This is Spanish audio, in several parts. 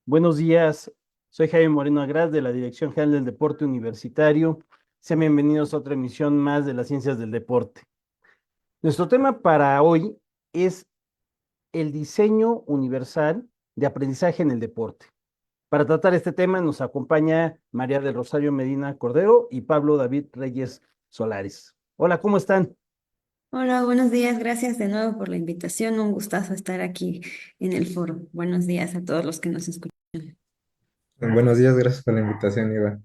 Buenos días, soy Jaime Moreno Agraz de la Dirección General del Deporte Universitario. Sean bienvenidos a otra emisión más de las Ciencias del Deporte. Nuestro tema para hoy es el diseño universal de aprendizaje en el deporte. Para tratar este tema nos acompaña María del Rosario Medina Cordero y Pablo David Reyes Solares. Hola, ¿cómo están? Hola, buenos días. Gracias de nuevo por la invitación. Un gustazo estar aquí en el foro. Buenos días a todos los que nos escuchan. Buenos días, gracias por la invitación, Iva.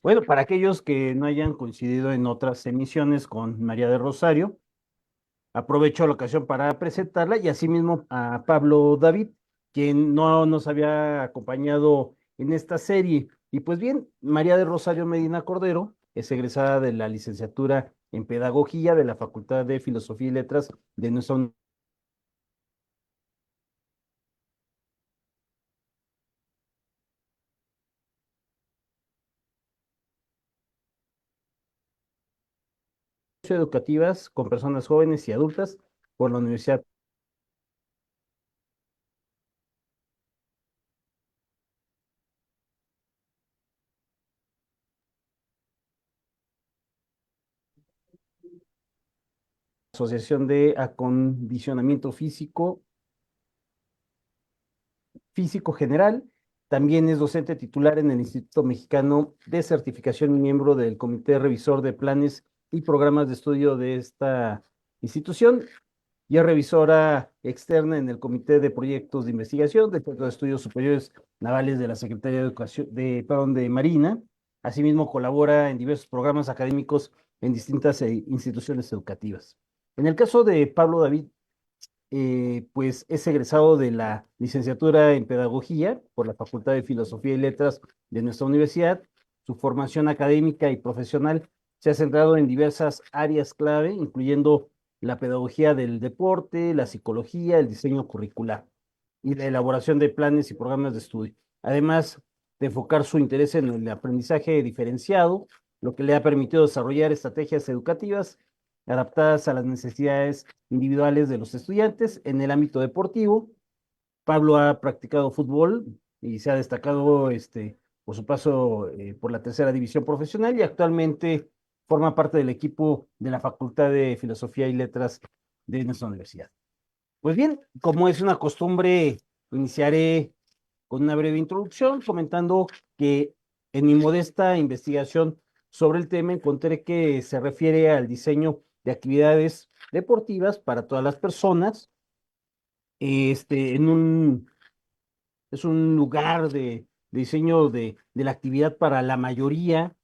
Bueno, para aquellos que no hayan coincidido en otras emisiones con María del Rosario, aprovecho la ocasión para presentarla y asimismo a Pablo David, quien no nos había acompañado en esta serie. Y pues bien, María de Rosario Medina Cordero es egresada de la licenciatura en Pedagogía de la Facultad de Filosofía y Letras de nuestra Universidad Educativas con personas jóvenes y adultas por la Universidad Asociación de Acondicionamiento Físico General. También es docente titular en el Instituto Mexicano de Certificación y miembro del Comité Revisor de Planes y Programas de Estudio de esta institución. Y es revisora externa en el Comité de Proyectos de Investigación del Centro de Estudios Superiores Navales de la Secretaría de Educación de Marina. Asimismo, colabora en diversos programas académicos en distintas instituciones educativas. En el caso de Pablo David, pues es egresado de la licenciatura en Pedagogía por la Facultad de Filosofía y Letras de nuestra universidad. Su formación académica y profesional se ha centrado en diversas áreas clave, incluyendo la pedagogía del deporte, la psicología, el diseño curricular y la elaboración de planes y programas de estudio. Además de enfocar su interés en el aprendizaje diferenciado, lo que le ha permitido desarrollar estrategias educativas adaptadas a las necesidades individuales de los estudiantes en el ámbito deportivo. Pablo ha practicado fútbol y se ha destacado por su paso por la tercera división profesional y actualmente forma parte del equipo de la Facultad de Filosofía y Letras de nuestra universidad. Pues bien, como es una costumbre, iniciaré con una breve introducción comentando que en mi modesta investigación sobre el tema encontré que se refiere al diseño de actividades deportivas para todas las personas. En un, es un lugar de diseño de la actividad para la mayoría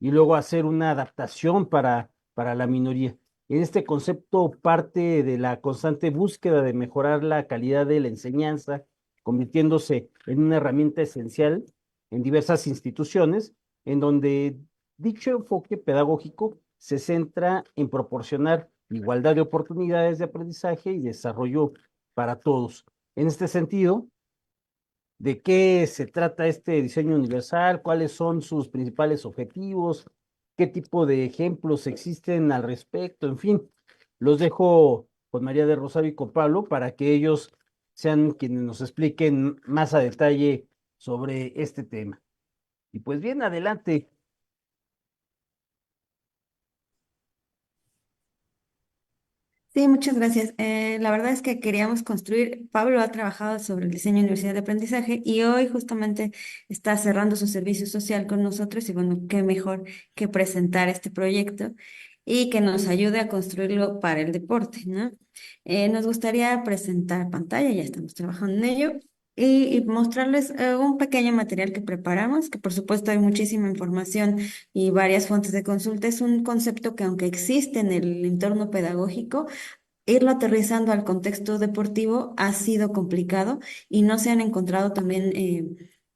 y luego hacer una adaptación para la minoría. En este concepto parte de la constante búsqueda de mejorar la calidad de la enseñanza, convirtiéndose en una herramienta esencial en diversas instituciones, en donde dicho enfoque pedagógico se centra en proporcionar igualdad de oportunidades de aprendizaje y desarrollo para todos. En este sentido, ¿de qué se trata este diseño universal? ¿Cuáles son sus principales objetivos? ¿Qué tipo de ejemplos existen al respecto? En fin, los dejo con María de Rosario y con Pablo para que ellos sean quienes nos expliquen más a detalle sobre este tema. Y pues bien, adelante. Sí, muchas gracias. La verdad es que queríamos construir, Pablo ha trabajado sobre el diseño universidad de aprendizaje y hoy justamente está cerrando su servicio social con nosotros y bueno, qué mejor que presentar este proyecto y que nos ayude a construirlo para el deporte, ¿no? Nos gustaría presentar pantalla, ya estamos trabajando en ello. Y mostrarles un pequeño material que preparamos, que por supuesto hay muchísima información y varias fuentes de consulta. Es un concepto que aunque existe en el entorno pedagógico, irlo aterrizando al contexto deportivo ha sido complicado y no se han encontrado también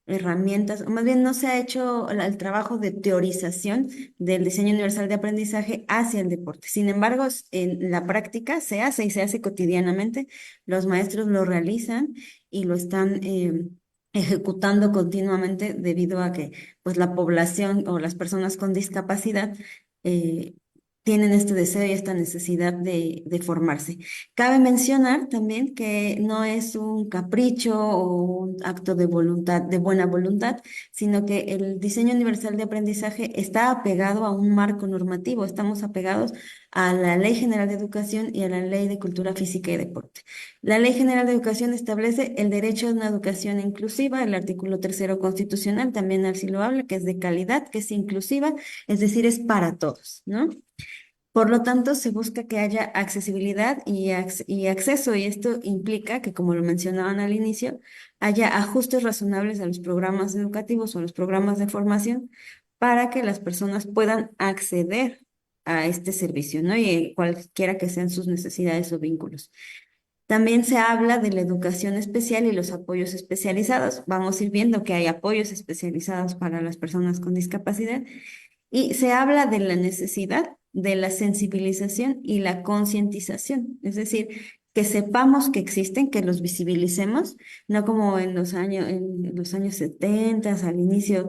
herramientas, o más bien no se ha hecho el trabajo de teorización del diseño universal de aprendizaje hacia el deporte. Sin embargo, en la práctica se hace y se hace cotidianamente. Los maestros lo realizan y lo están ejecutando continuamente debido a que pues la población o las personas con discapacidad tienen este deseo y esta necesidad de formarse. Cabe mencionar también que no es un capricho o un acto de voluntad, de buena voluntad, sino que el diseño universal de aprendizaje está apegado a un marco normativo. Estamos apegados a la Ley General de Educación y a la Ley de Cultura Física y Deporte. La Ley General de Educación establece el derecho a una educación inclusiva, el artículo tercero constitucional también así lo habla, que es de calidad, que es inclusiva, es decir, es para todos, ¿no? Por lo tanto, se busca que haya accesibilidad y acceso, y esto implica que, como lo mencionaban al inicio, haya ajustes razonables a los programas educativos o a los programas de formación para que las personas puedan acceder a este servicio, ¿no? Y cualquiera que sean sus necesidades o vínculos. También se habla de la educación especial y los apoyos especializados. Vamos a ir viendo que hay apoyos especializados para las personas con discapacidad y se habla de la necesidad de la sensibilización y la concientización, es decir, que sepamos que existen, que los visibilicemos, no como en los años 70, al inicio,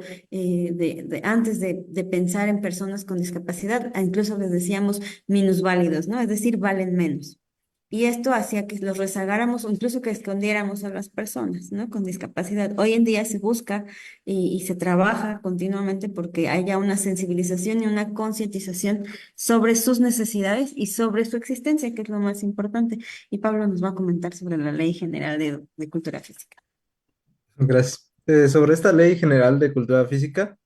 antes de pensar en personas con discapacidad, incluso les decíamos minusválidos, ¿no? Es decir, valen menos. Y esto hacía que los rezagáramos o incluso que escondiéramos a las personas, ¿no? Con discapacidad. Hoy en día se busca y se trabaja continuamente porque haya una sensibilización y una concientización sobre sus necesidades y sobre su existencia, que es lo más importante. Y Pablo nos va a comentar sobre la Ley General de Cultura Física. Gracias. Sobre esta Ley General de Cultura Física,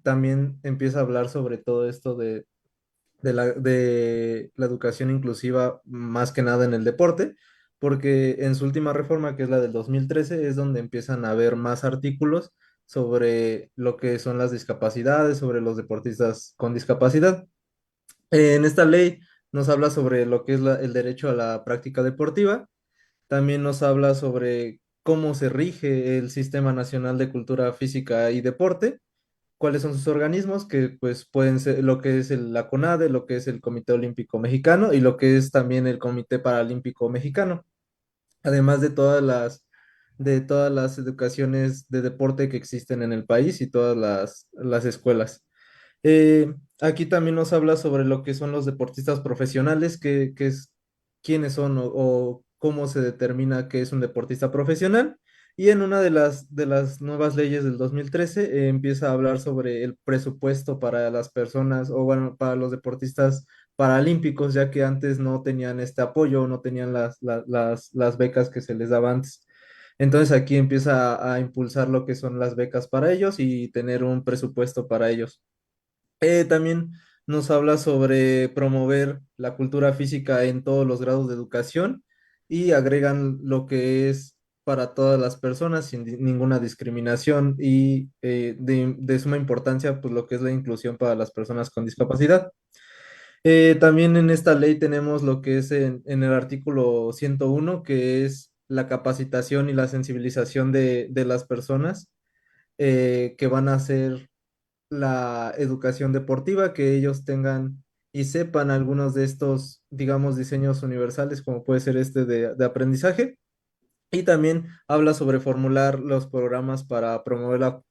también empieza a hablar sobre todo esto de la educación inclusiva, más que nada en el deporte, porque en su última reforma, que es la del 2013, es donde empiezan a haber más artículos sobre lo que son las discapacidades, sobre los deportistas con discapacidad. En esta ley nos habla sobre lo que es el derecho a la práctica deportiva. También nos habla sobre cómo se rige el Sistema Nacional de Cultura Física y Deporte, cuáles son sus organismos, que pues pueden ser lo que es la CONADE, lo que es el Comité Olímpico Mexicano y lo que es también el Comité Paralímpico Mexicano, además de todas las educaciones de deporte que existen en el país y todas las escuelas. Aquí también nos habla sobre lo que son los deportistas profesionales, que es quiénes son o cómo se determina qué es un deportista profesional. Y en una de las nuevas leyes del 2013 empieza a hablar sobre el presupuesto para las personas o bueno, para los deportistas paralímpicos, ya que antes no tenían este apoyo, no tenían las becas que se les daba antes. Entonces aquí empieza a impulsar lo que son las becas para ellos y tener un presupuesto para ellos. También nos habla sobre promover la cultura física en todos los grados de educación y agregan lo que es para todas las personas sin ninguna discriminación y de suma importancia, pues lo que es la inclusión para las personas con discapacidad. También en esta ley tenemos lo que es en el artículo 101, que es la capacitación y la sensibilización de las personas que van a hacer la educación deportiva, que ellos tengan y sepan algunos de estos, digamos, diseños universales, como puede ser este de aprendizaje. Y también habla sobre formular los programas para promover la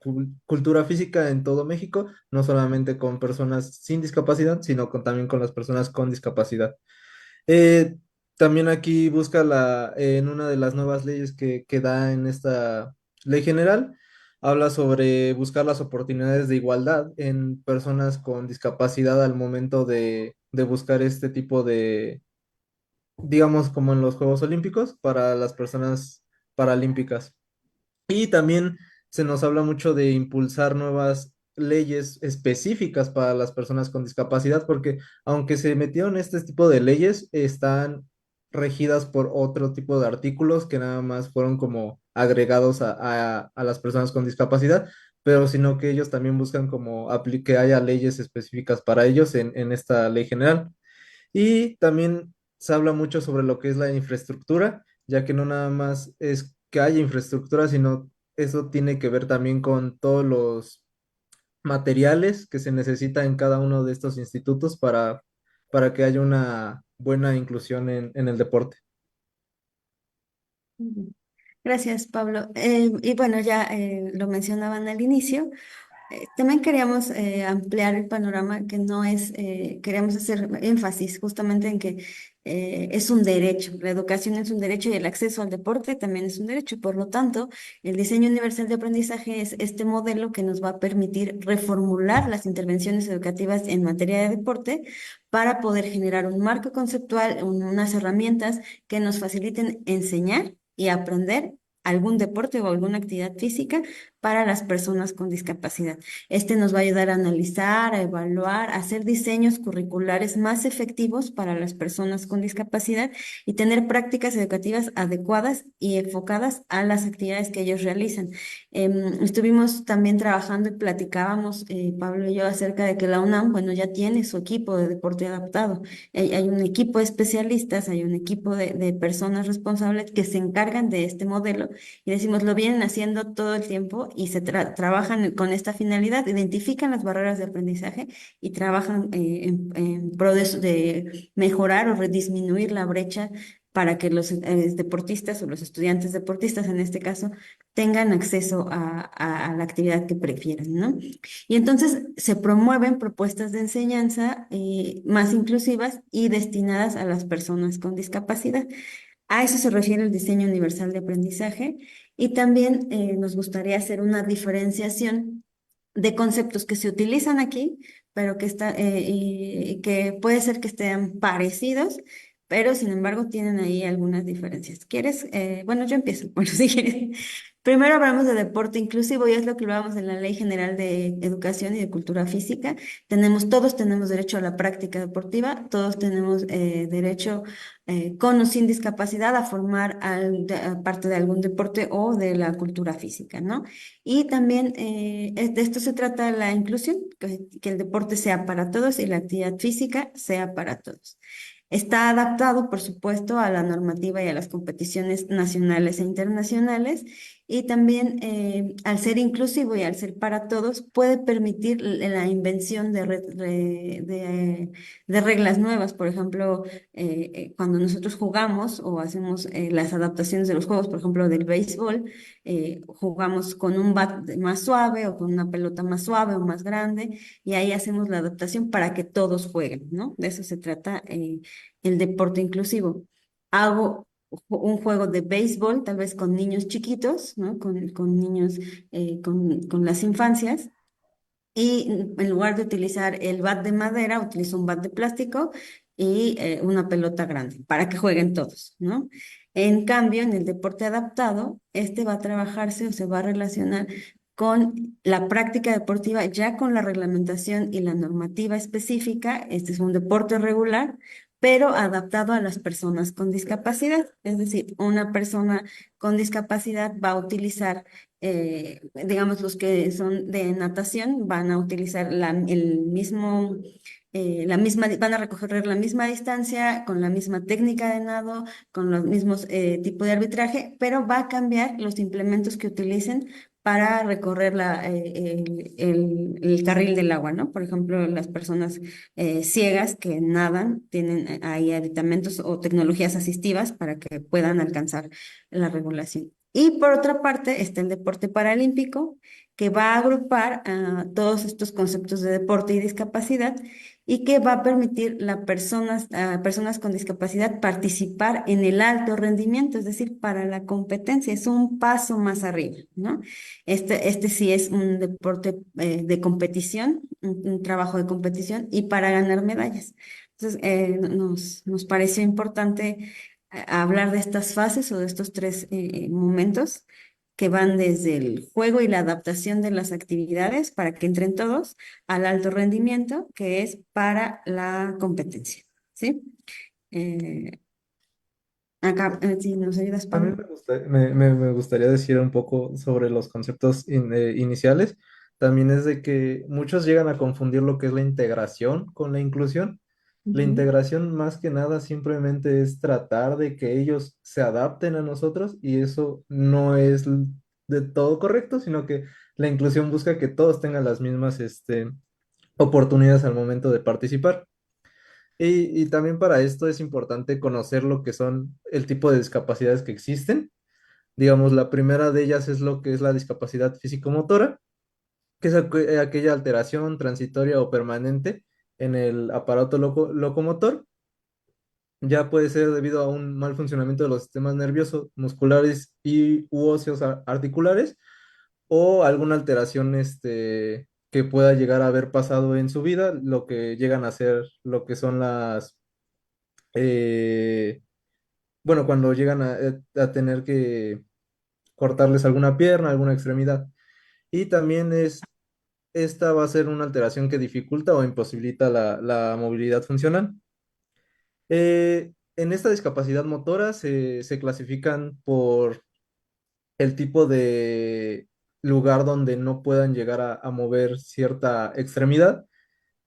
cultura física en todo México, no solamente con personas sin discapacidad, sino también con las personas con discapacidad. Eh, También aquí busca en una de las nuevas leyes que da en esta ley general, habla sobre buscar las oportunidades de igualdad en personas con discapacidad al momento de buscar este tipo de, digamos, como en los Juegos Olímpicos, para las personas paralímpicas. Y también se nos habla mucho de impulsar nuevas leyes específicas para las personas con discapacidad, porque aunque se metieron este tipo de leyes, están regidas por otro tipo de artículos que nada más fueron como agregados a las personas con discapacidad, pero sino que ellos también buscan como que haya leyes específicas para ellos en esta ley general. Y también se habla mucho sobre lo que es la infraestructura, ya que no nada más es que haya infraestructura, sino eso tiene que ver también con todos los materiales que se necesita en cada uno de estos institutos para que haya una buena inclusión en el deporte. Ujú. Gracias, Pablo. Y bueno, ya lo mencionaban al inicio. También queríamos ampliar el panorama, que no es, queríamos hacer énfasis justamente en que es un derecho, la educación es un derecho y el acceso al deporte también es un derecho. Por lo tanto, el diseño universal de aprendizaje es este modelo que nos va a permitir reformular las intervenciones educativas en materia de deporte para poder generar un marco conceptual, unas herramientas que nos faciliten enseñar y aprender algún deporte o alguna actividad física para las personas con discapacidad. Este nos va a ayudar a analizar, a evaluar, a hacer diseños curriculares más efectivos para las personas con discapacidad y tener prácticas educativas adecuadas y enfocadas a las actividades que ellos realizan. Estuvimos también trabajando y platicábamos, Pablo y yo, acerca de que la UNAM, bueno, ya tiene su equipo de deporte adaptado. Hay un equipo de especialistas, hay un equipo de personas responsables que se encargan de este modelo y decimos, lo vienen haciendo todo el tiempo y se trabajan con esta finalidad, identifican las barreras de aprendizaje y trabajan en pro de mejorar o disminuir la brecha para que los deportistas o los estudiantes deportistas, en este caso, tengan acceso a la actividad que prefieran, ¿no? Y entonces se promueven propuestas de enseñanza más inclusivas y destinadas a las personas con discapacidad. A eso se refiere el diseño universal de aprendizaje y también nos gustaría hacer una diferenciación de conceptos que se utilizan aquí, pero y que puede ser que estén parecidos, pero sin embargo tienen ahí algunas diferencias. ¿Quieres? Bueno, yo empiezo, bueno, si quieres. Primero hablamos de deporte inclusivo y es lo que hablábamos en la Ley General de Educación y de Cultura Física. Todos tenemos derecho a la práctica deportiva, todos tenemos derecho con o sin discapacidad a formar parte de algún deporte o de la cultura física, ¿no? Y también de esto se trata la inclusión, que el deporte sea para todos y la actividad física sea para todos. Está adaptado, por supuesto, a la normativa y a las competiciones nacionales e internacionales y también al ser inclusivo y al ser para todos puede permitir la invención de reglas nuevas. Por ejemplo, cuando nosotros jugamos o hacemos las adaptaciones de los juegos, por ejemplo, del béisbol, jugamos con un bat más suave o con una pelota más suave o más grande y ahí hacemos la adaptación para que todos jueguen, ¿no? De eso se trata el deporte inclusivo. Hago un juego de béisbol, tal vez con niños chiquitos, ¿no? Con niños con las infancias. Y en lugar de utilizar el bat de madera, utilizo un bat de plástico y una pelota grande para que jueguen todos, ¿no? En cambio, en el deporte adaptado, este va a trabajarse o se va a relacionar con la práctica deportiva, ya con la reglamentación y la normativa específica. Este es un deporte regular, pero adaptado a las personas con discapacidad. Es decir, una persona con discapacidad va a utilizar digamos, los que son de natación van a utilizar el mismo, van a recoger la misma distancia, con la misma técnica de nado, con los mismos tipos de arbitraje, pero va a cambiar los implementos que utilicen para recorrer el carril del agua, ¿no? Por ejemplo, las personas ciegas que nadan tienen ahí aditamentos o tecnologías asistivas para que puedan alcanzar la regulación. Y por otra parte está el deporte paralímpico, que va a agrupar todos estos conceptos de deporte y discapacidad y que va a permitir a personas con discapacidad participar en el alto rendimiento, es decir, para la competencia. Es un paso más arriba, ¿no? Este sí es un deporte de competición, un trabajo de competición y para ganar medallas. Entonces, nos pareció importante hablar de estas fases o de estos tres momentos que van desde el juego y la adaptación de las actividades para que entren todos al alto rendimiento, que es para la competencia. ¿Sí? Eh, acá, si nos ayudas, A mí Pablo. me gustaría decir un poco sobre los conceptos iniciales. También es de que muchos llegan a confundir lo que es la integración con la inclusión. La Ujú. integración más que nada simplemente es tratar de que ellos se adapten a nosotros y eso no es de todo correcto, sino que la inclusión busca que todos tengan las mismas oportunidades al momento de participar. Y también para esto es importante conocer lo que son el tipo de discapacidades que existen. Digamos, la primera de ellas es lo que es la discapacidad físico-motora, que es aquella alteración transitoria o permanente en el aparato locomotor. Ya puede ser debido a un mal funcionamiento de los sistemas nerviosos, musculares y u óseos articulares, o alguna alteración que pueda llegar a haber pasado en su vida, lo que llegan a ser lo que son eh, bueno, cuando llegan a tener que cortarles alguna pierna, alguna extremidad. Y también esta va a ser una alteración que dificulta o imposibilita la movilidad funcional. En esta discapacidad motora se clasifican por el tipo de lugar donde no puedan llegar a mover cierta extremidad.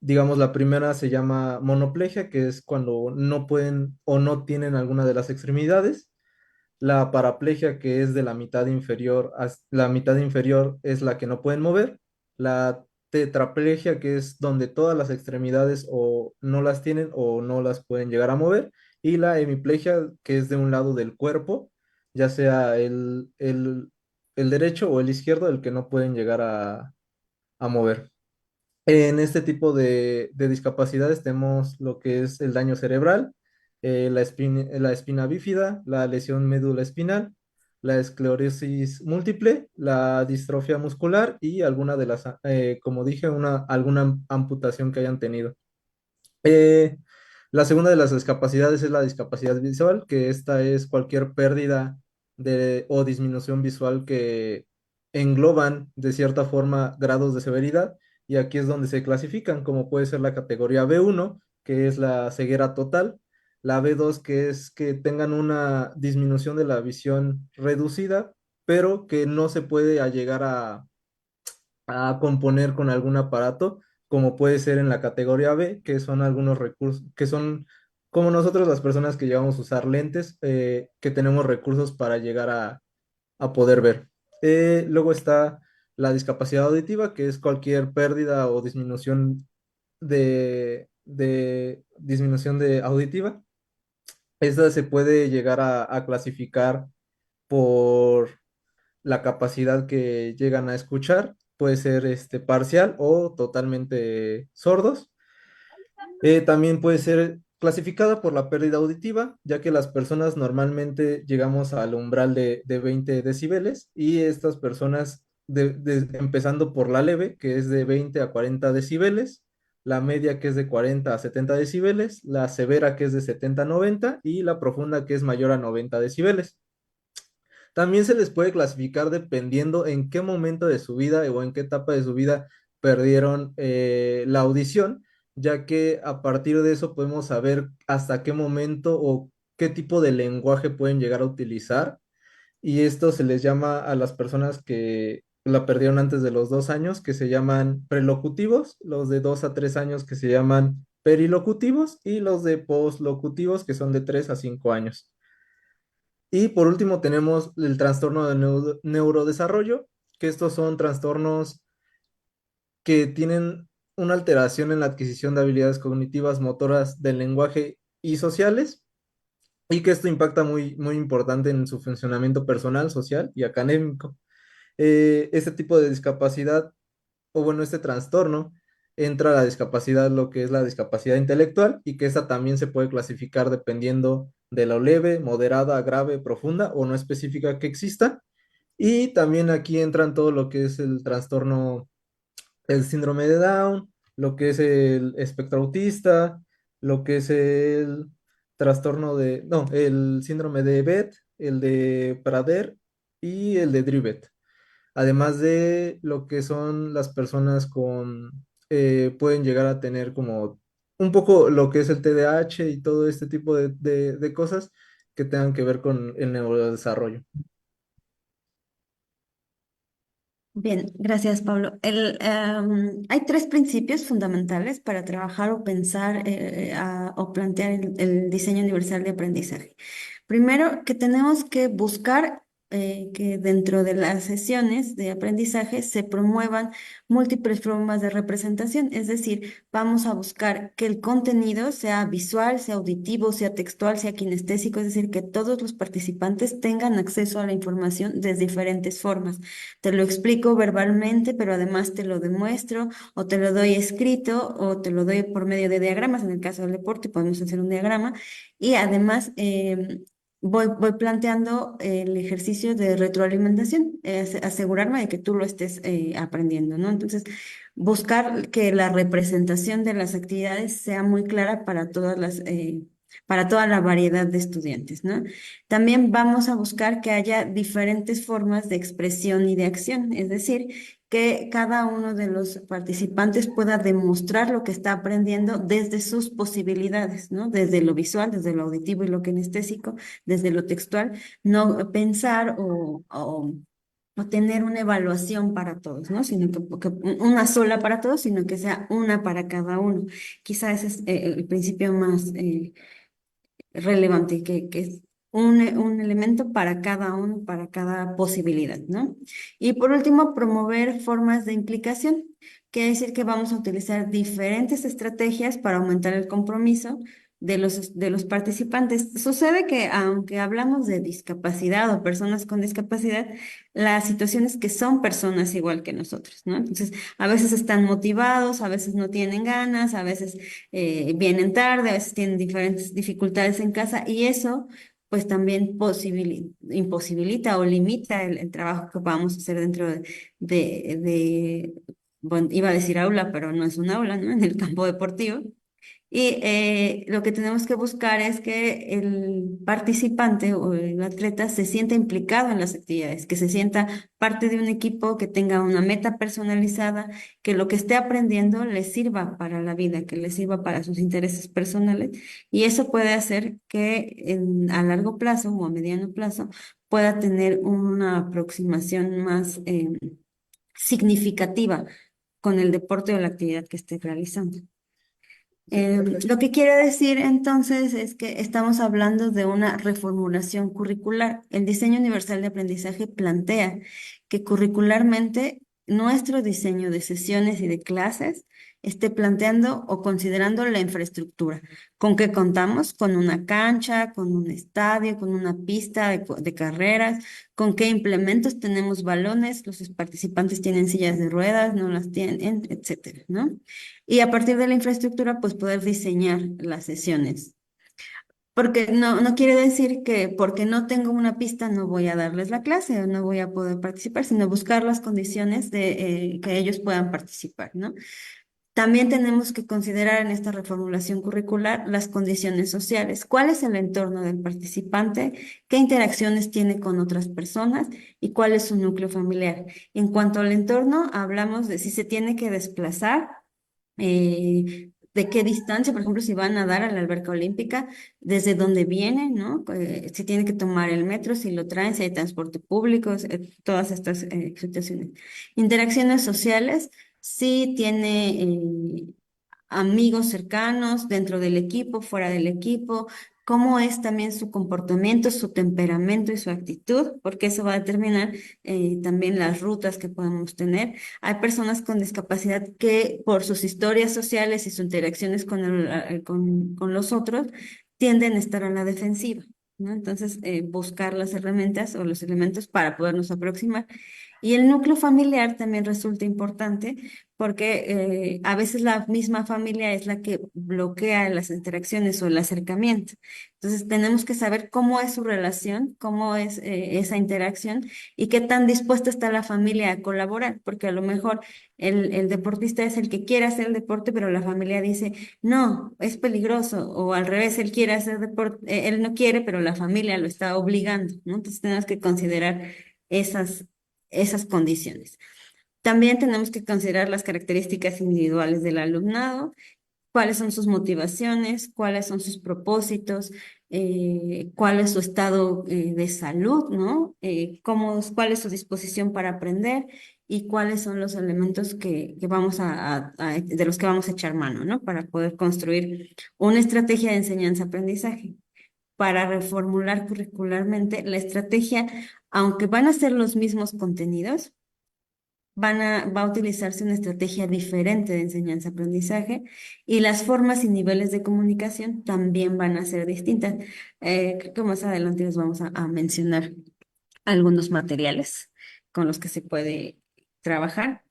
Digamos, la primera se llama monoplegia, que es cuando no pueden o no tienen alguna de las extremidades. La paraplegia, que es de la mitad inferior, la mitad inferior es la que no pueden mover. La tetraplegia, que es donde todas las extremidades o no las tienen o no las pueden llegar a mover. Y la hemiplegia, que es de un lado del cuerpo, ya sea el derecho o el izquierdo, el que no pueden llegar a mover. En este tipo de discapacidades tenemos lo que es el daño cerebral, la espina bífida, la lesión médula espinal, la esclerosis múltiple, la distrofia muscular y alguna de las, como dije, alguna amputación que hayan tenido. Eh, la segunda de las discapacidades es la discapacidad visual, que esta es cualquier pérdida o disminución visual que engloban de cierta forma grados de severidad, y aquí es donde se clasifican, como puede ser la categoría B1, que es la ceguera total, la B2, que es que tengan una disminución de la visión reducida, pero que no se puede llegar a componer con algún aparato, como puede ser en la categoría B, que son algunos recursos, que son como nosotros las personas que llevamos a usar lentes, que tenemos recursos para llegar a poder ver. Luego está la discapacidad auditiva, que es cualquier pérdida o disminución de disminución de auditiva. Esta se puede llegar a clasificar por la capacidad que llegan a escuchar, puede ser parcial o totalmente sordos. También puede ser clasificada por la pérdida auditiva, ya que las personas normalmente llegamos al umbral de 20 decibeles, y estas personas, empezando por la leve, que es de 20 a 40 decibeles, la media, que es de 40 a 70 decibeles, la severa, que es de 70 a 90, y la profunda, que es mayor a 90 decibeles. También se les puede clasificar dependiendo en qué momento de su vida o en qué etapa de su vida perdieron la audición, ya que a partir de eso podemos saber hasta qué momento o qué tipo de lenguaje pueden llegar a utilizar. Y esto se les llama a las personas que la perdieron antes de los 2 años, que se llaman prelocutivos, los de 2 a 3 años, que se llaman perilocutivos, y los de poslocutivos, que son de 3 a 5 años. Y por último tenemos el trastorno de neurodesarrollo, que estos son trastornos que tienen una alteración en la adquisición de habilidades cognitivas, motoras, del lenguaje y sociales, y que esto impacta muy, muy importante en su funcionamiento personal, social y académico. Este tipo de discapacidad, o bueno, este trastorno, entra a la discapacidad, lo que es la discapacidad intelectual, y que esta también se puede clasificar dependiendo de lo leve, moderada, grave, profunda o no específica que exista. Y también aquí entran todo lo que es el trastorno, el síndrome de Down, lo que es el espectro autista, lo que es el trastorno no, el síndrome de Bett, el de Prader y el de Drivet. Además de lo que son las personas pueden llegar a tener como un poco lo que es el TDAH y todo este tipo de cosas que tengan que ver con el neurodesarrollo. Bien, gracias, Pablo. Hay tres principios fundamentales para trabajar o pensar o plantear el diseño universal de aprendizaje. Primero, que tenemos que buscar que dentro de las sesiones de aprendizaje se promuevan múltiples formas de representación, es decir, vamos a buscar que el contenido sea visual, sea auditivo, sea textual, sea kinestésico, es decir, que todos los participantes tengan acceso a la información de diferentes formas. Te lo explico verbalmente, pero además te lo demuestro o te lo doy escrito o te lo doy por medio de diagramas. En el caso del deporte podemos hacer un diagrama y además voy planteando el ejercicio de retroalimentación, asegurarme de que tú lo estés aprendiendo, ¿no? Entonces, buscar que la representación de las actividades sea muy clara para para toda la variedad de estudiantes, ¿no? También vamos a buscar que haya diferentes formas de expresión y de acción, es decir, que cada uno de los participantes pueda demostrar lo que está aprendiendo desde sus posibilidades, ¿no? Desde lo visual, desde lo auditivo y lo kinestésico, desde lo textual, no pensar o tener una evaluación para todos, ¿no? Sino que una sola para todos, sino que sea una para cada uno. Quizá ese es el principio más relevante, que es un elemento para cada uno, para cada posibilidad, ¿no? Y por último, promover formas de implicación. Quiere decir que vamos a utilizar diferentes estrategias para aumentar el compromiso de los participantes. Sucede que aunque hablamos de discapacidad o personas con discapacidad, la situación es que son personas igual que nosotros, ¿no? Entonces, a veces están motivados, a veces no tienen ganas, a veces vienen tarde, a veces tienen diferentes dificultades en casa y eso pues también imposibilita o limita el trabajo que podamos hacer dentro bueno, iba a decir aula, pero no es un aula, ¿no? En el campo deportivo. Y lo que tenemos que buscar es que el participante o el atleta se sienta implicado en las actividades, que se sienta parte de un equipo, que tenga una meta personalizada, que lo que esté aprendiendo le sirva para la vida, que le sirva para sus intereses personales. Y eso puede hacer que a largo plazo o a mediano plazo pueda tener una aproximación más significativa con el deporte o la actividad que esté realizando. Sí, Lo que quiere decir entonces es que estamos hablando de una reformulación curricular. El diseño universal de aprendizaje plantea que curricularmente nuestro diseño de sesiones y de clases esté planteando o considerando la infraestructura. ¿Con qué contamos? Con una cancha, con un estadio, con una pista de carreras, con qué implementos tenemos balones, los participantes tienen sillas de ruedas, no las tienen, etcétera, ¿no? Y a partir de la infraestructura, pues poder diseñar las sesiones. Porque no quiere decir que porque no tengo una pista no voy a darles la clase o no voy a poder participar, sino buscar las condiciones de que ellos puedan participar, ¿no? También tenemos que considerar en esta reformulación curricular las condiciones sociales. ¿Cuál es el entorno del participante? ¿Qué interacciones tiene con otras personas? ¿Y cuál es su núcleo familiar? En cuanto al entorno, hablamos de si se tiene que desplazar, de qué distancia, por ejemplo, si van a nadar a la alberca olímpica, desde dónde vienen, ¿no? Si tiene que tomar el metro, si lo traen, si hay transporte público, todas estas situaciones. Interacciones sociales, si tiene amigos cercanos dentro del equipo, fuera del equipo, cómo es también su comportamiento, su temperamento y su actitud, porque eso va a determinar también las rutas que podemos tener. Hay personas con discapacidad que por sus historias sociales y sus interacciones con los otros tienden a estar a la defensiva, ¿no? Entonces, buscar las herramientas o los elementos para podernos aproximar. Y el núcleo familiar también resulta importante porque a veces la misma familia es la que bloquea las interacciones o el acercamiento. Entonces tenemos que saber cómo es su relación, cómo es esa interacción y qué tan dispuesta está la familia a colaborar, porque a lo mejor el deportista es el que quiere hacer el deporte, pero la familia dice, no, es peligroso, o al revés, él quiere hacer deporte, él no quiere, pero la familia lo está obligando, ¿no? Entonces tenemos que considerar esas condiciones. También tenemos que considerar las características individuales del alumnado, cuáles son sus motivaciones, cuáles son sus propósitos, cuál es su estado de salud, ¿no? Cuál es su disposición para aprender y cuáles son los elementos que de los que vamos a echar mano, ¿no? Para poder construir una estrategia de enseñanza-aprendizaje para reformular curricularmente la estrategia aunque van a ser los mismos contenidos, va a utilizarse una estrategia diferente de enseñanza-aprendizaje y las formas y niveles de comunicación también van a ser distintas. Creo que más adelante les vamos a mencionar algunos materiales con los que se puede trabajar.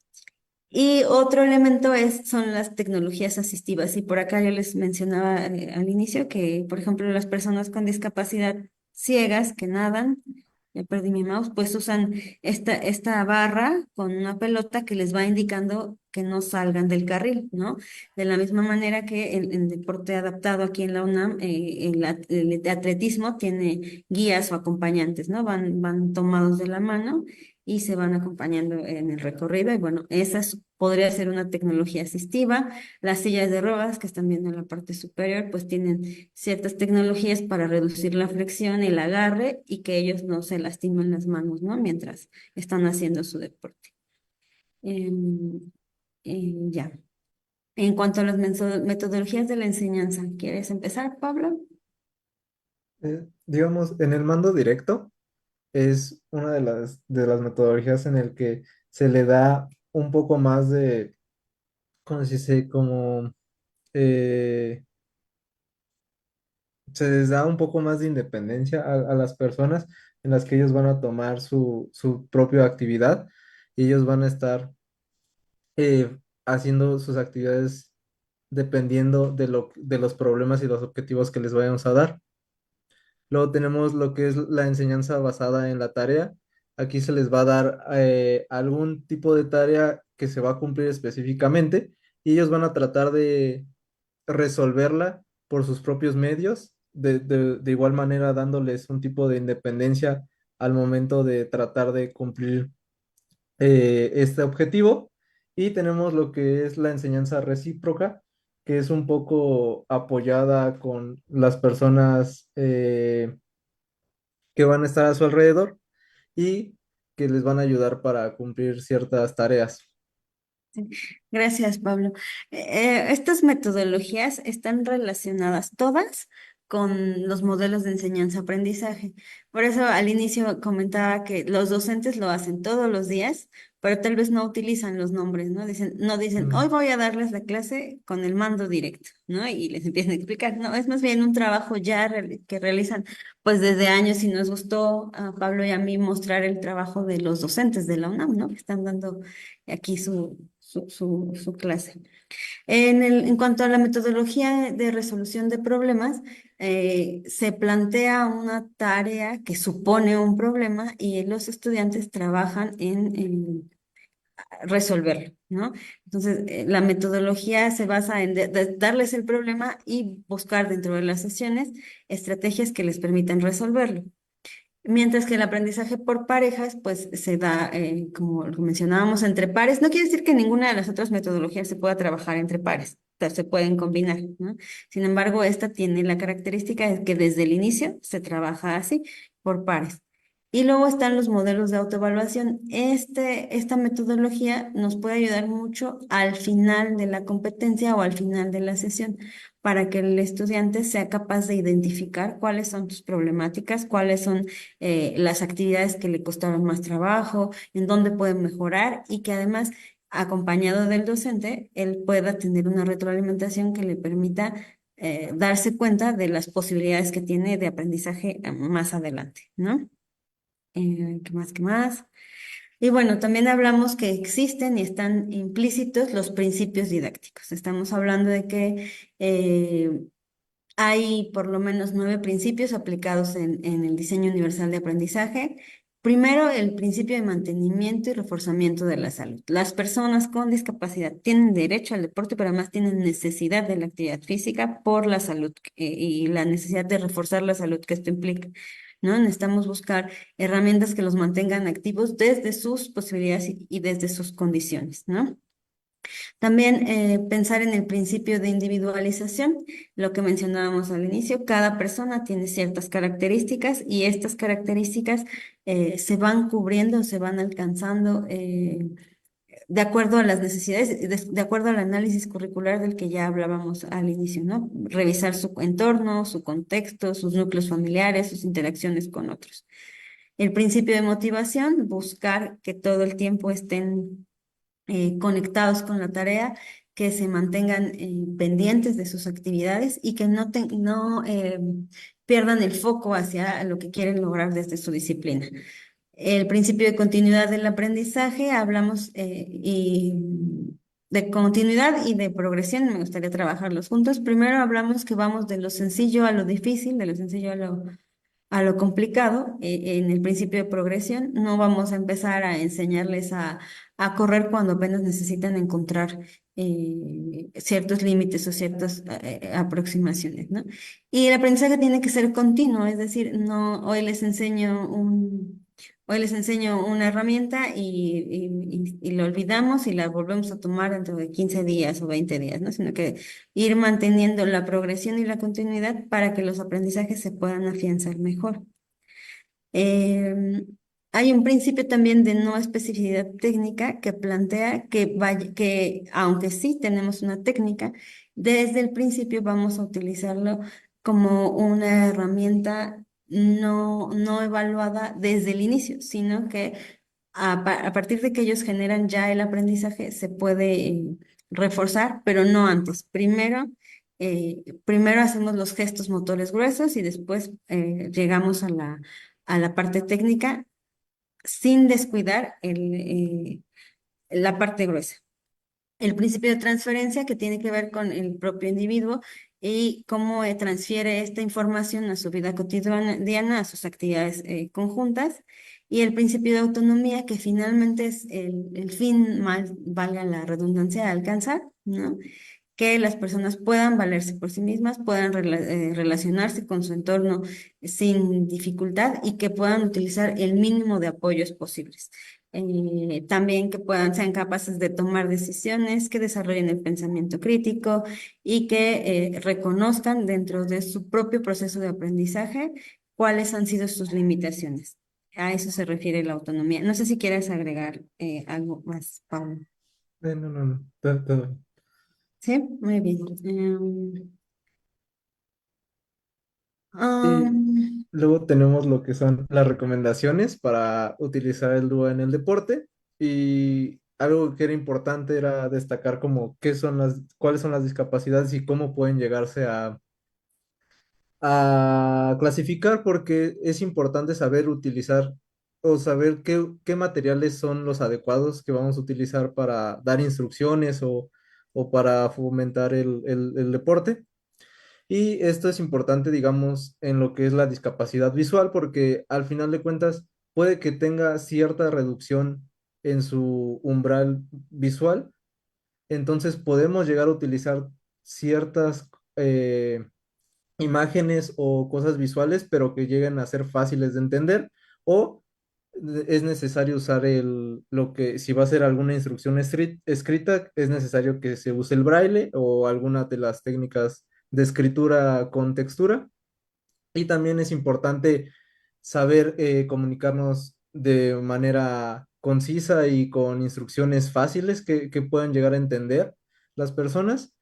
Y otro elemento son las tecnologías asistivas. Y por acá yo les mencionaba al inicio que, por ejemplo, las personas con discapacidad ciegas que nadan, ya perdí mi mouse, pues usan esta barra con una pelota que les va indicando que no salgan del carril, ¿no? De la misma manera que el deporte adaptado aquí en la UNAM, el atletismo tiene guías o acompañantes, ¿no? Van tomados de la mano y se van acompañando en el recorrido. Y bueno, podría ser una tecnología asistiva. Las sillas de ruedas que están viendo en la parte superior, pues tienen ciertas tecnologías para reducir la flexión, el agarre y que ellos no se lastimen las manos, ¿no? Mientras están haciendo su deporte. Em, ya. En cuanto a las metodologías de la enseñanza, ¿quieres empezar, Pablo? Digamos, en el mando directo es una de las metodologías en el que se le da un poco más de, ¿cómo se dice? Como eh, se les da un poco más de independencia a las personas en las que ellos van a tomar su propia actividad y ellos van a estar haciendo sus actividades dependiendo de los problemas y los objetivos que les vayamos a dar. Luego tenemos lo que es la enseñanza basada en la tarea. Aquí se les va a dar algún tipo de tarea que se va a cumplir específicamente y ellos van a tratar de resolverla por sus propios medios, de igual manera dándoles un tipo de independencia al momento de tratar de cumplir este objetivo. Y tenemos lo que es la enseñanza recíproca, que es un poco apoyada con las personas que van a estar a su alrededor y que les van a ayudar para cumplir ciertas tareas. Sí. Gracias, Pablo. Estas metodologías están relacionadas todas con los modelos de enseñanza-aprendizaje. Por eso al inicio comentaba que los docentes lo hacen todos los días, pero tal vez no utilizan los nombres, ¿no? No dicen, hoy Mm, voy a darles la clase con el mando directo, ¿no? Y les empiezan a explicar. No, es más bien un trabajo ya que realizan pues desde años y nos gustó a Pablo y a mí mostrar el trabajo de los docentes de la UNAM, ¿no? Que están dando aquí su clase. En cuanto a la metodología de resolución de problemas, se plantea una tarea que supone un problema y los estudiantes trabajan en resolverlo, ¿no? Entonces, la metodología se basa en darles el problema y buscar dentro de las sesiones estrategias que les permitan resolverlo. Mientras que el aprendizaje por parejas, pues se da, como lo mencionábamos, entre pares. No quiere decir que ninguna de las otras metodologías se pueda trabajar entre pares, se pueden combinar, ¿no? Sin embargo, esta tiene la característica de que desde el inicio se trabaja así, por pares. Y luego están los modelos de autoevaluación. Esta metodología nos puede ayudar mucho al final de la competencia o al final de la sesión para que el estudiante sea capaz de identificar cuáles son sus problemáticas, cuáles son las actividades que le costaron más trabajo, en dónde pueden mejorar y que además, acompañado del docente, él pueda tener una retroalimentación que le permita darse cuenta de las posibilidades que tiene de aprendizaje más adelante, ¿no? ¿Qué más? ¿Qué más? Y bueno, también hablamos que existen y están implícitos los principios didácticos. Estamos hablando de que hay por lo menos 9 principios aplicados en el diseño universal de aprendizaje. Primero, el principio de mantenimiento y reforzamiento de la salud. Las personas con discapacidad tienen derecho al deporte, pero además tienen necesidad de la actividad física por la salud y la necesidad de reforzar la salud que esto implica, ¿no? Necesitamos buscar herramientas que los mantengan activos desde sus posibilidades y desde sus condiciones, ¿no? También pensar en el principio de individualización, lo que mencionábamos al inicio, cada persona tiene ciertas características y estas características se van cubriendo, se van alcanzando de acuerdo a las necesidades, de acuerdo al análisis curricular del que ya hablábamos al inicio, ¿no? Revisar su entorno, su contexto, sus núcleos familiares, sus interacciones con otros. El principio de motivación, buscar que todo el tiempo estén conectados con la tarea, que se mantengan pendientes de sus actividades y que no pierdan el foco hacia lo que quieren lograr desde su disciplina. El principio de continuidad del aprendizaje, hablamos de continuidad y de progresión, me gustaría trabajarlos juntos. Primero hablamos que vamos de lo sencillo a lo difícil, de lo sencillo a lo complicado. En el principio de progresión no vamos a empezar a enseñarles a correr cuando apenas necesitan encontrar ciertos límites o ciertas aproximaciones, ¿no? Y el aprendizaje tiene que ser continuo, es decir, no, hoy les enseño una herramienta y la olvidamos y la volvemos a tomar dentro de 15 días o 20 días, ¿no? Sino que ir manteniendo la progresión y la continuidad para que los aprendizajes se puedan afianzar mejor. Em, Hay un principio también de no especificidad técnica que plantea que aunque sí tenemos una técnica, desde el principio vamos a utilizarlo como una herramienta no evaluada desde el inicio, sino que a partir de que ellos generan ya el aprendizaje, se puede reforzar, pero no antes. Primero hacemos los gestos motores gruesos y después llegamos a la parte técnica sin descuidar la parte gruesa. El principio de transferencia que tiene que ver con el propio individuo y cómo transfiere esta información a su vida cotidiana, a sus actividades conjuntas. Y el principio de autonomía que finalmente es el fin, valga la redundancia, a alcanzar, ¿no? Que las personas puedan valerse por sí mismas, puedan relacionarse con su entorno sin dificultad y que puedan utilizar el mínimo de apoyos posibles. También que sean capaces de tomar decisiones, que desarrollen el pensamiento crítico y que reconozcan dentro de su propio proceso de aprendizaje cuáles han sido sus limitaciones. A eso se refiere la autonomía. No sé si quieres agregar algo más, Pablo. No, no, no. Todo. Sí, muy bien. Y Um, luego tenemos lo que son las recomendaciones para utilizar el dúo en el deporte. Y algo que era importante era destacar como cuáles son las discapacidades y cómo pueden llegarse a clasificar, porque es importante saber utilizar o saber qué materiales son los adecuados que vamos a utilizar para dar instrucciones o para fomentar el deporte. Y esto es importante, digamos, en lo que es la discapacidad visual, porque al final de cuentas puede que tenga cierta reducción en su umbral visual, entonces podemos llegar a utilizar ciertas imágenes o cosas visuales, pero que lleguen a ser fáciles de entender, o es necesario usar lo que, si va a ser alguna instrucción escrita, es necesario que se use el braille o alguna de las técnicas de escritura con textura. Y también es importante saber comunicarnos de manera concisa y con instrucciones fáciles que puedan llegar a entender las personas.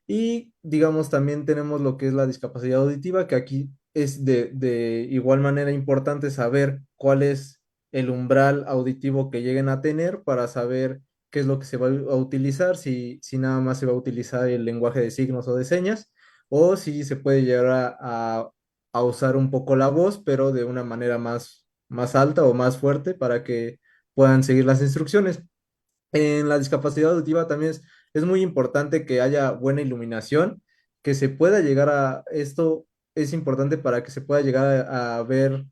Y digamos, también tenemos lo que es la discapacidad auditiva, que aquí es de igual manera importante saber cuál es el umbral auditivo que lleguen a tener para saber qué es lo que se va a utilizar, si nada más se va a utilizar el lenguaje de signos o de señas, o si se puede llegar a usar un poco la voz, pero de una manera más alta o más fuerte para que puedan seguir las instrucciones. En la discapacidad auditiva también es muy importante que haya buena iluminación, que se pueda llegar esto es importante para que se pueda llegar a ver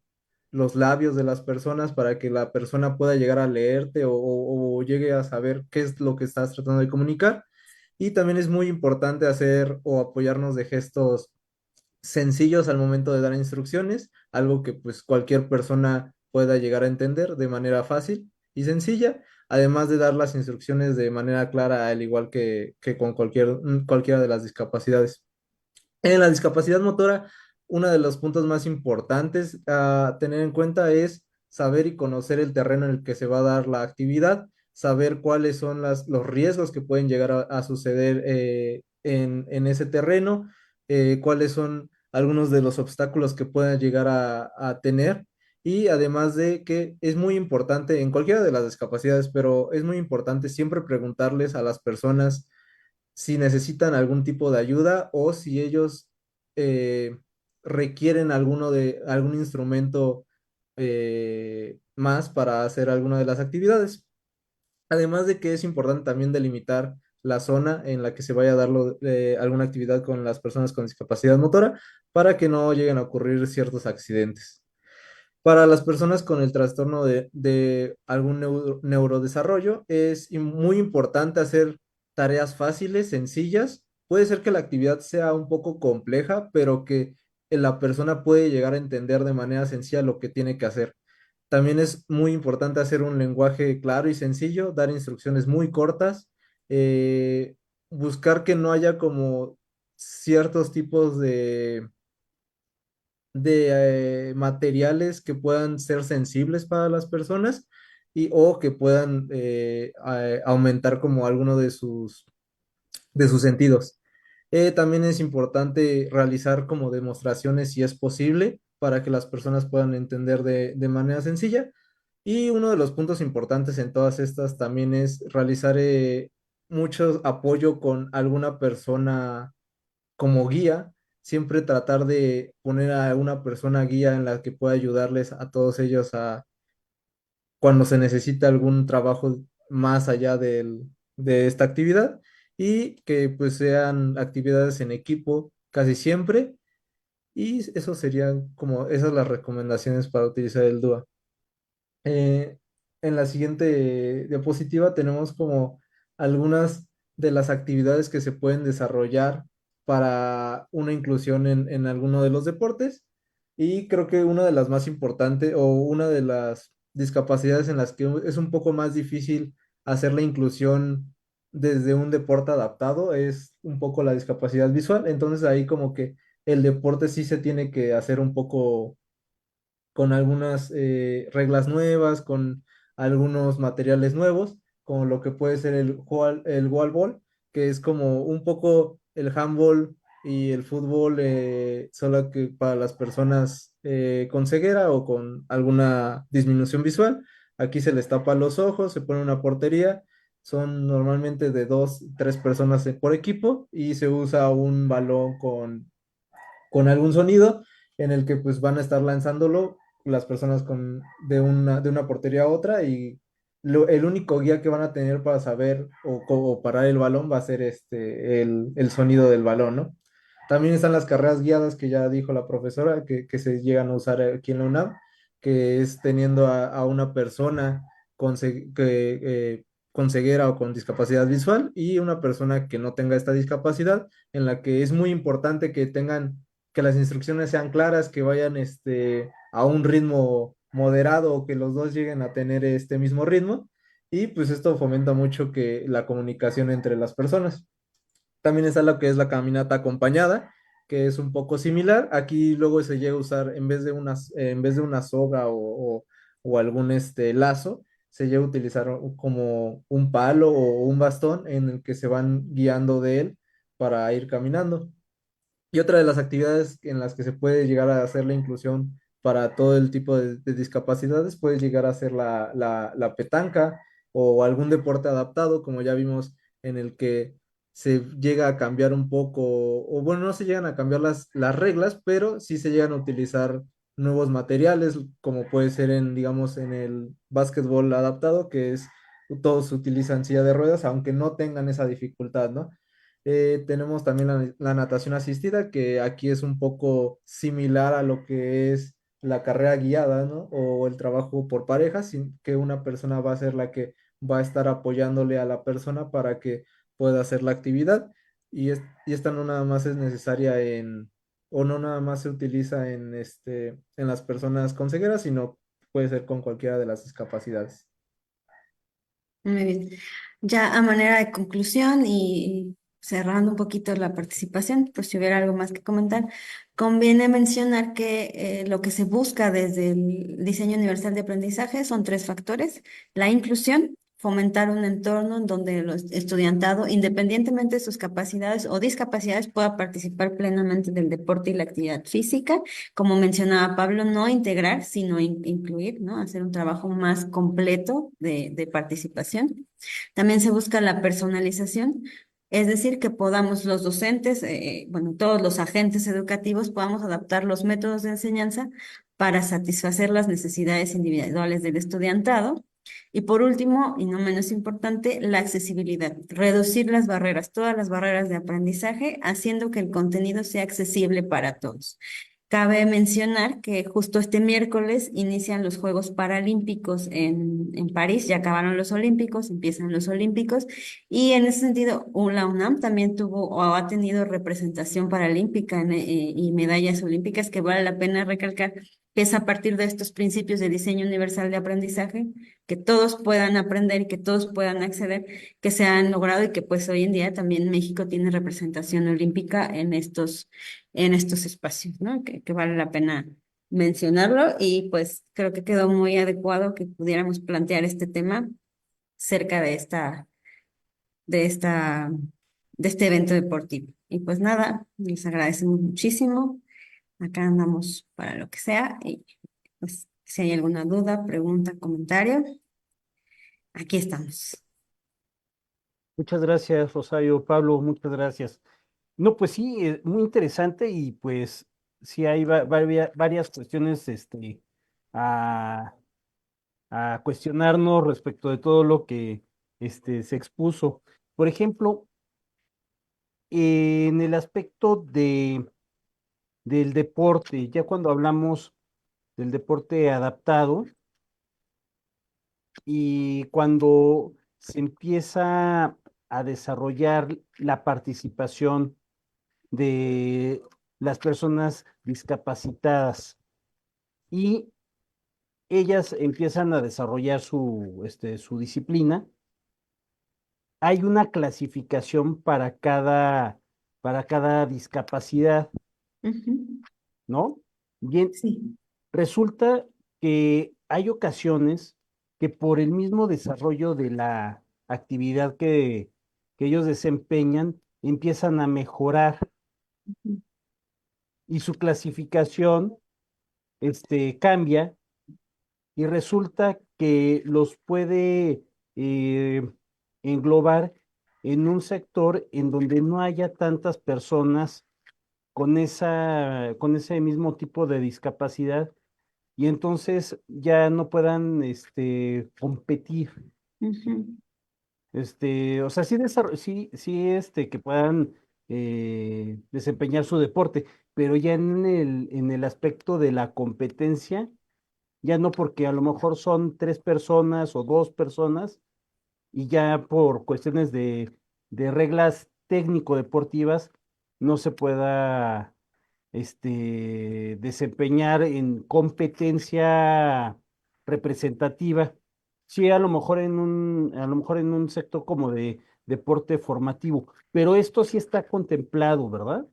los labios de las personas, para que la persona pueda llegar a leerte o llegue a saber qué es lo que estás tratando de comunicar. Y también es muy importante hacer o apoyarnos de gestos sencillos al momento de dar instrucciones, algo que pues cualquier persona pueda llegar a entender de manera fácil y sencilla, además de dar las instrucciones de manera clara, al igual que con cualquiera de las discapacidades. En la discapacidad motora, uno de los puntos más importantes a tener en cuenta es saber y conocer el terreno en el que se va a dar la actividad, saber cuáles son los riesgos que pueden llegar a suceder en ese terreno, cuáles son algunos de los obstáculos que puedan llegar a tener Y además de que es muy importante en cualquiera de las discapacidades, pero es muy importante siempre preguntarles a las personas si necesitan algún tipo de ayuda o si ellos eh, requieren algún instrumento más para hacer alguna de las actividades. Además de que es importante también delimitar la zona en la que se vaya a dar alguna actividad con las personas con discapacidad motora para que no lleguen a ocurrir ciertos accidentes. Para las personas con el trastorno de algún neurodesarrollo, es muy importante hacer tareas fáciles, sencillas. Puede ser que la actividad sea un poco compleja, pero que la persona puede llegar a entender de manera sencilla lo que tiene que hacer. También es muy importante hacer un lenguaje claro y sencillo, dar instrucciones muy cortas, eh, buscar que no haya como ciertos tipos de materiales que puedan ser sensibles para las personas y o que puedan aumentar como alguno de sus sentidos. También es importante realizar como demostraciones si es posible para que las personas puedan entender de manera sencilla. Y uno de los puntos importantes en todas estas también es realizar mucho apoyo con alguna persona como guía, siempre tratar de poner a una persona guía en la que pueda ayudarles a todos ellos a cuando se necesita algún trabajo más allá de esta actividad y que pues sean actividades en equipo casi siempre y eso serían como esas las recomendaciones para utilizar el DUA. Eh, en la siguiente diapositiva tenemos como algunas de las actividades que se pueden desarrollar para una inclusión en alguno de los deportes. Y creo que una de las más importantes o una de las discapacidades en las que es un poco más difícil hacer la inclusión desde un deporte adaptado es un poco la discapacidad visual. Entonces ahí como que el deporte sí se tiene que hacer un poco con algunas reglas nuevas, con algunos materiales nuevos, como lo que puede ser el wall que es como un poco el handball y el fútbol, solo que para las personas con ceguera o con alguna disminución visual. Aquí se les tapa los ojos, se pone una portería, son normalmente de dos, tres personas por equipo y se usa un balón con algún sonido en el que pues van a estar lanzándolo las personas de una portería a otra y el único guía que van a tener para saber o parar el balón va a ser el sonido del balón, ¿no? También están las carreras guiadas que ya dijo la profesora que se llegan a usar aquí en la UNAM, que es teniendo a una persona con ceguera o con discapacidad visual y una persona que no tenga esta discapacidad, en la que es muy importante que las instrucciones sean claras, que vayan a un ritmo moderado o que los dos lleguen a tener este mismo ritmo. Y pues esto fomenta mucho que la comunicación entre las personas. También está lo que es la caminata acompañada, que es un poco similar. Aquí luego se llega a usar, en vez de una soga o algún lazo, se llega a utilizar como un palo o un bastón en el que se van guiando de él para ir caminando. Y otra de las actividades en las que se puede llegar a hacer la inclusión para todo el tipo de discapacidades puede llegar a ser la petanca o algún deporte adaptado, como ya vimos, en el que se llega a cambiar un poco, o bueno, no se llegan a cambiar las reglas, pero sí se llegan a utilizar nuevos materiales, como puede ser digamos, en el básquetbol adaptado, que es todos utilizan silla de ruedas, aunque no tengan esa dificultad, ¿no? Tenemos también la natación asistida, que aquí es un poco similar a lo que es la carrera guiada, ¿no? O el trabajo por parejas, sin que una persona va a ser la que va a estar apoyándole a la persona para que pueda hacer la actividad. Y esta no nada más es necesaria o no nada más se utiliza en las personas con ceguera, sino puede ser con cualquiera de las discapacidades. Muy bien. Ya a manera de conclusión y cerrando un poquito la participación, por si hubiera algo más que comentar, conviene mencionar que lo que se busca desde el diseño universal de aprendizaje son tres factores: la inclusión, fomentar un entorno en donde el estudiantado, independientemente de sus capacidades o discapacidades, pueda participar plenamente del deporte y la actividad física. Como mencionaba Pablo, no integrar, sino incluir, ¿no? Hacer un trabajo más completo de participación. También se busca la personalización. Es decir, que podamos los docentes, bueno, todos los agentes educativos podamos adaptar los métodos de enseñanza para satisfacer las necesidades individuales del estudiantado. Y por último, y no menos importante, la accesibilidad. Reducir las barreras, todas las barreras de aprendizaje, haciendo que el contenido sea accesible para todos. Cabe mencionar que justo este miércoles inician los Juegos Paralímpicos en París, ya acabaron los Olímpicos, empiezan los Olímpicos, y en ese sentido, la UNAM también tuvo o ha tenido representación paralímpica y medallas olímpicas que vale la pena recalcar que es a partir de estos principios de diseño universal de aprendizaje, que todos puedan aprender y que todos puedan acceder, que se han logrado y que pues hoy en día también México tiene representación olímpica en estos espacios, ¿no? Que vale la pena mencionarlo y pues creo que quedó muy adecuado que pudiéramos plantear este tema cerca de esta, de este evento deportivo. Y pues nada, les agradecemos muchísimo. Acá andamos para lo que sea y pues si hay alguna duda, pregunta, comentario, aquí estamos. Muchas gracias, Rosario, Pablo, muchas gracias. No, pues sí, muy interesante y pues sí hay varias cuestiones a, a cuestionarnos respecto de todo lo que se expuso. Por ejemplo, en el aspecto del deporte, ya cuando hablamos del deporte adaptado y cuando se empieza a desarrollar la participación de las personas discapacitadas y ellas empiezan a desarrollar su disciplina, hay una clasificación para cada discapacidad, Ujú. ¿no? Bien, Sí. resulta que hay ocasiones que por el mismo desarrollo de la actividad que ellos desempeñan, empiezan a mejorar Ujú. y su clasificación cambia y resulta que los puede eh, englobar en un sector en donde no haya tantas personas con ese mismo tipo de discapacidad y entonces ya no puedan competir. Ujú. O sea, sí, sí, que puedan desempeñar su deporte, pero ya en el aspecto de la competencia, ya no porque a lo mejor son tres personas o dos personas y ya por cuestiones de reglas técnico-deportivas no se pueda desempeñar en competencia representativa. Sí, a lo mejor en un sector como de deporte formativo, pero esto sí está contemplado, ¿verdad?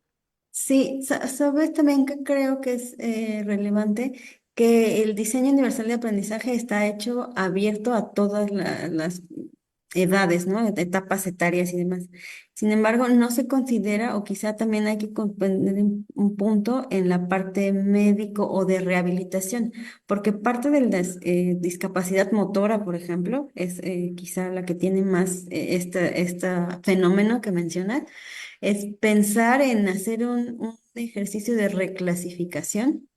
Sí, sabes también que creo que es relevante que el diseño universal de aprendizaje está hecho abierto a todas las edades, ¿no? Etapas etarias y demás. Sin embargo, no se considera, o quizá también hay que comprender un punto en la parte médico o de rehabilitación, porque parte de la discapacidad motora, por ejemplo, es quizá la que tiene más este fenómeno que mencionas es pensar en hacer un ejercicio de reclasificación,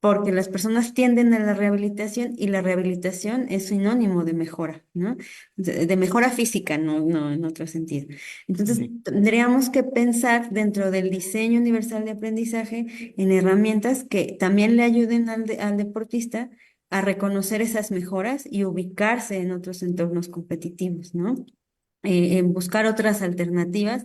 porque las personas tienden a la rehabilitación y la rehabilitación es sinónimo de mejora, ¿no? De mejora física, no en otro sentido. Entonces, Sí. tendríamos que pensar dentro del diseño universal de aprendizaje en herramientas que también le ayuden al deportista a reconocer esas mejoras y ubicarse en otros entornos competitivos, ¿no? En buscar otras alternativas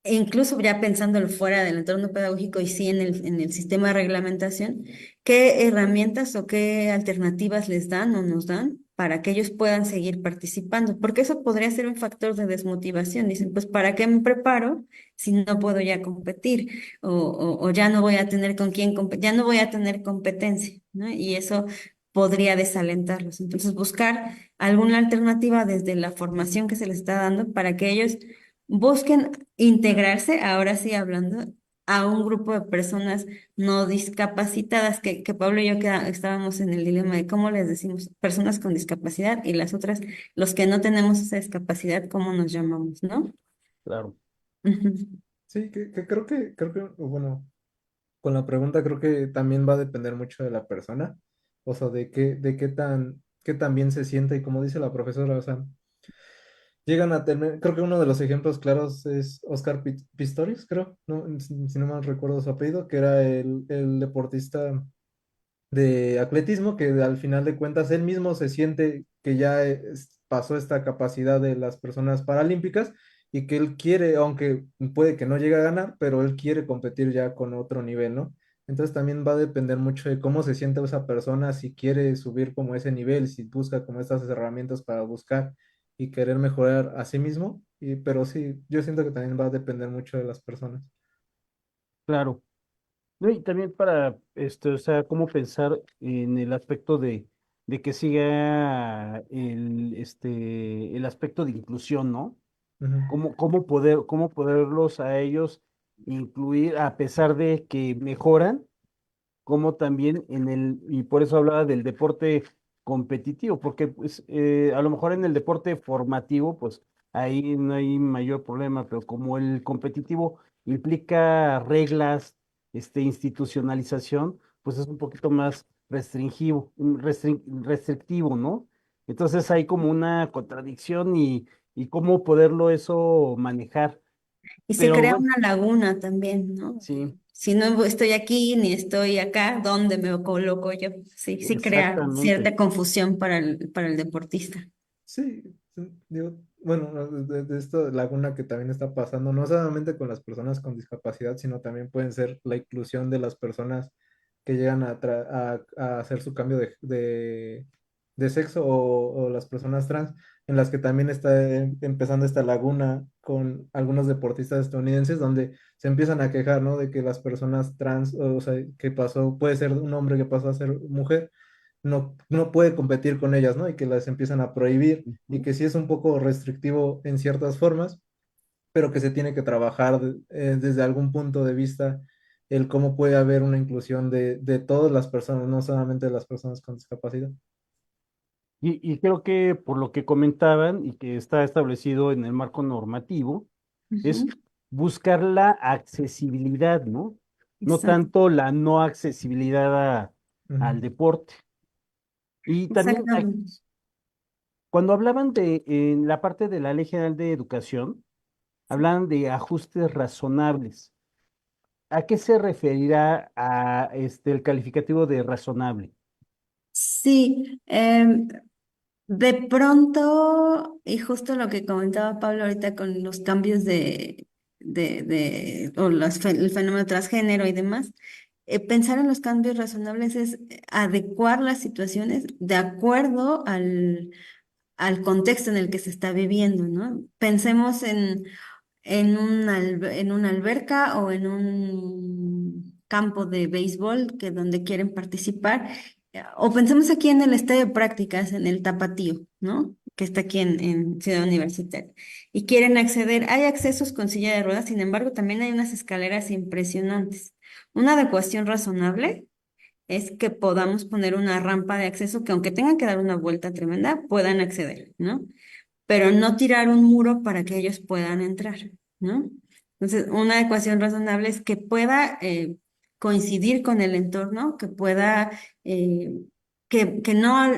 e incluso ya pensándolo fuera del entorno pedagógico y sí en el sistema de reglamentación, ¿qué herramientas o qué alternativas les dan o nos dan para que ellos puedan seguir participando? Porque eso podría ser un factor de desmotivación. Dicen, pues, ¿para qué me preparo si no puedo ya competir? O ya no voy a tener con quién, ya no voy a tener competencia, ¿no? Y eso podría desalentarlos. Entonces, buscar alguna alternativa desde la formación que se les está dando para que ellos busquen integrarse, ahora sí hablando, a un grupo de personas no discapacitadas, que Pablo y yo estábamos en el dilema de cómo les decimos personas con discapacidad y las otras, los que no tenemos esa discapacidad, ¿cómo nos llamamos, no? Claro. Ujú. Sí, bueno, con la pregunta creo que también va a depender mucho de la persona, o sea, de qué tan bien se siente y como dice la profesora, o sea, llegan a tener, creo que uno de los ejemplos claros es Oscar Pistorius, creo, no, si no mal recuerdo su apellido, que era el deportista de atletismo, que al final de cuentas él mismo se siente que ya pasó esta capacidad de las personas paralímpicas y que él quiere, aunque puede que no llegue a ganar, pero él quiere competir ya con otro nivel, ¿no? Entonces también va a depender mucho de cómo se siente esa persona, si quiere subir como ese nivel, si busca como estas herramientas para buscar y querer mejorar a sí mismo, pero sí, yo siento que también va a depender mucho de las personas. Claro. No, y también para o sea, cómo pensar en el aspecto de que siga el aspecto de inclusión, ¿no? Ujú, Cómo poderlos a ellos incluir a pesar de que mejoran, como también y por eso hablaba del deporte competitivo, porque pues, a lo mejor en el deporte formativo, pues ahí no hay mayor problema, pero como el competitivo implica reglas, institucionalización, pues es un poquito más restrictivo, ¿no? Entonces hay como una contradicción y cómo poderlo eso manejar. Y se Pero crea bueno, una laguna también, ¿no? sí, Si no estoy aquí ni estoy acá, ¿dónde me coloco yo? Sí, sí crea exactamente. cierta confusión para el deportista. sí, sí, digo, bueno, no, de esto laguna que también está pasando, no solamente con las personas con discapacidad, sino también pueden ser la inclusión de las personas que llegan a hacer su cambio de sexo o las personas trans, en las que también está empezando esta laguna con algunos deportistas estadounidenses, donde se empiezan a quejar, ¿no? De que las personas trans, o sea, que pasó, puede ser un hombre que pasó a ser mujer no puede competir con ellas, ¿no? Y que las empiezan a prohibir y Ujú. que sí es un poco restrictivo en ciertas formas, pero que se tiene que trabajar desde algún punto de vista el cómo puede haber una inclusión de todas las personas, no solamente de las personas con discapacidad. Y creo que por lo que comentaban y que está establecido en el marco normativo, es Ujú. buscar la accesibilidad, ¿no? No Exacto, tanto la no accesibilidad al Ujú, deporte. Y también exactamente. cuando hablaban en la parte de la Ley General de Educación, hablaban de ajustes razonables. ¿A qué se referirá a el calificativo de razonable? Sí, de pronto, y justo lo que comentaba Pablo ahorita con los cambios o el fenómeno transgénero y demás, pensar en los cambios razonables es adecuar las situaciones de acuerdo al contexto en el que se está viviendo, ¿no? Pensemos en una alberca o en un campo de béisbol que donde quieren participar. O pensemos aquí en el estadio de prácticas, en el Tapatío, ¿no? Que está aquí en Ciudad Universitaria. Y quieren acceder, hay accesos con silla de ruedas, sin embargo, también hay unas escaleras impresionantes. Una adecuación razonable es que podamos poner una rampa de acceso que aunque tengan que dar una vuelta tremenda, puedan acceder, ¿no? Pero no tirar un muro para que ellos puedan entrar, ¿no? Entonces, una ecuación razonable es que pueda coincidir con el entorno, que pueda, que no,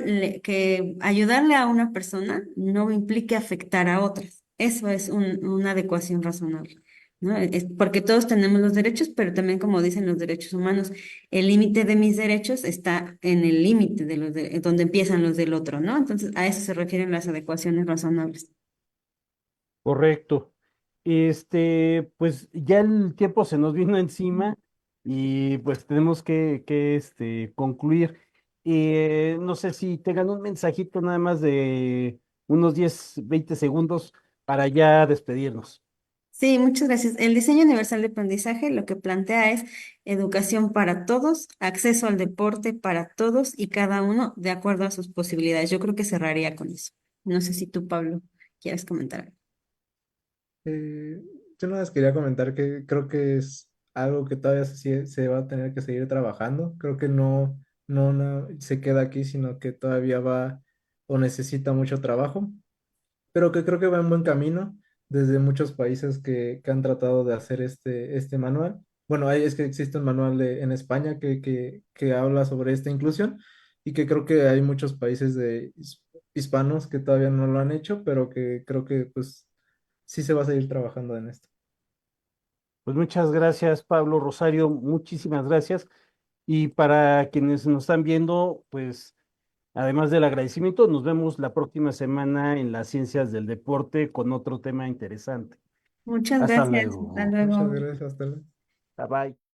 que ayudarle a una persona no implique afectar a otras. Eso es una adecuación razonable, ¿no? Es porque todos tenemos los derechos, pero también como dicen los derechos humanos, el límite de mis derechos está en el límite de donde empiezan los del otro, ¿no? Entonces, a eso se refieren las adecuaciones razonables. Correcto. Pues ya el tiempo se nos vino encima y pues tenemos que concluir. No sé si tengan un mensajito nada más de unos 10 20 segundos para ya despedirnos. Sí, muchas gracias. El diseño universal de aprendizaje lo que plantea es educación para todos, acceso al deporte para todos y cada uno de acuerdo a sus posibilidades. Yo creo que cerraría con eso. No sé si tú, Pablo, quieres comentar algo. Eh, yo nada más quería comentar que creo que es algo que todavía se va a tener que seguir trabajando. Creo que no se queda aquí, sino que todavía va o necesita mucho trabajo, pero que creo que va en buen camino desde muchos países que han tratado de hacer este manual. Bueno, es que existe un manual en España que habla sobre esta inclusión y que creo que hay muchos países hispanos que todavía no lo han hecho, pero que creo que pues sí se va a seguir trabajando en esto. Pues muchas gracias, Pablo Rosario, muchísimas gracias. Y para quienes nos están viendo, pues además del agradecimiento, nos vemos la próxima semana en las ciencias del deporte con otro tema interesante. Muchas Hasta gracias. Hasta luego. Muchas luego. gracias, hasta luego. Bye bye.